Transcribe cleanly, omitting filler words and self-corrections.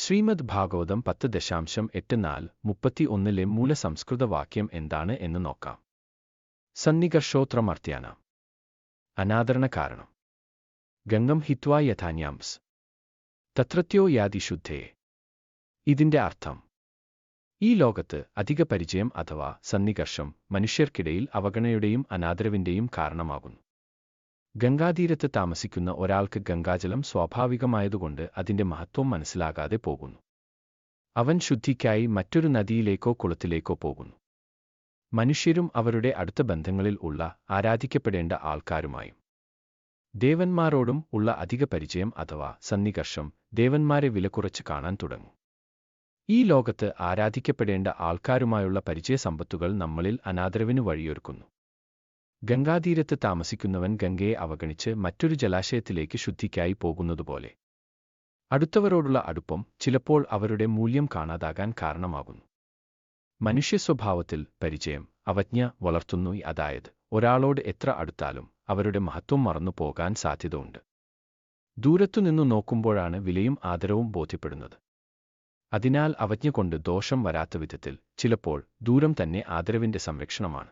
ശ്രീമദ് ഭാഗവതം 10.8.4:31 മൂല സംസ്കൃത വാക്യം എന്താണ് എന്ന് നോക്കാം. സന്നികർഷോത്രമർത്യാന അനാദരണ കാരണം ഗംഗം ഹിത്വാ യഥാന്യാംസ് തത്രത്യോ യാതി ശുദ്ധേ. ഇതിന്റെ അർത്ഥം, ഈ ലോകത്ത് അധിക പരിചയം അഥവാ സന്നികർഷം മനുഷ്യർക്കിടയിൽ അവഗണനയുടെയും അനാദരവിന്റെയും കാരണമാകുന്നു. ഗംഗാതീരത്ത് താമസിക്കുന്ന ഒരാൾക്ക് ഗംഗാജലം സ്വാഭാവികമായതുകൊണ്ട് അതിന്റെ മഹത്വം മനസ്സിലാകാതെ പോകുന്നു. അവൻ ശുദ്ധിക്കായി മറ്റൊരു നദിയിലേക്കോ കുളത്തിലേക്കോ പോകുന്നു. മനുഷ്യരും അവരുടെ അടുത്ത ബന്ധങ്ങളിൽ ഉള്ള ആരാധിക്കപ്പെടേണ്ട ആൾക്കാരുമായും ദേവന്മാരോടും ഉള്ള അധിക പരിചയം അഥവാ സന്നികർഷം ദേവന്മാരെ വിലകുറച്ച് കാണാൻ തുടങ്ങും. ഈ ലോകത്ത് ആരാധിക്കപ്പെടേണ്ട ആൾക്കാരുമായുള്ള പരിചയസമ്പത്തുകൾ നമ്മളിൽ അനാദരവിന് വഴിയൊരുക്കുന്നു. ഗംഗാതീരത്ത് താമസിക്കുന്നവൻ ഗംഗയെ അവഗണിച്ച് മറ്റൊരു ജലാശയത്തിലേക്ക് ശുദ്ധിക്കായി പോകുന്നതുപോലെ അടുത്തവരോടുള്ള അടുപ്പം ചിലപ്പോൾ അവരുടെ മൂല്യം കാണാതാകാൻ കാരണമാകുന്നു. മനുഷ്യസ്വഭാവത്തിൽ പരിചയം അവജ്ഞ വളർത്തുന്നു. അതായത്, ഒരാളോട് എത്ര അടുത്താലും അവരുടെ മഹത്വം മറന്നു പോകാൻ സാധ്യതയുണ്ട്. ദൂരത്തുനിന്നു നോക്കുമ്പോഴാണ് വിലയും ആദരവും ബോധ്യപ്പെടുന്നത്. അതിനാൽ അവജ്ഞ കൊണ്ട് ദോഷം വരാത്ത വിധത്തിൽ ചിലപ്പോൾ ദൂരം തന്നെ ആദരവിന്റെ സംരക്ഷണമാണ്.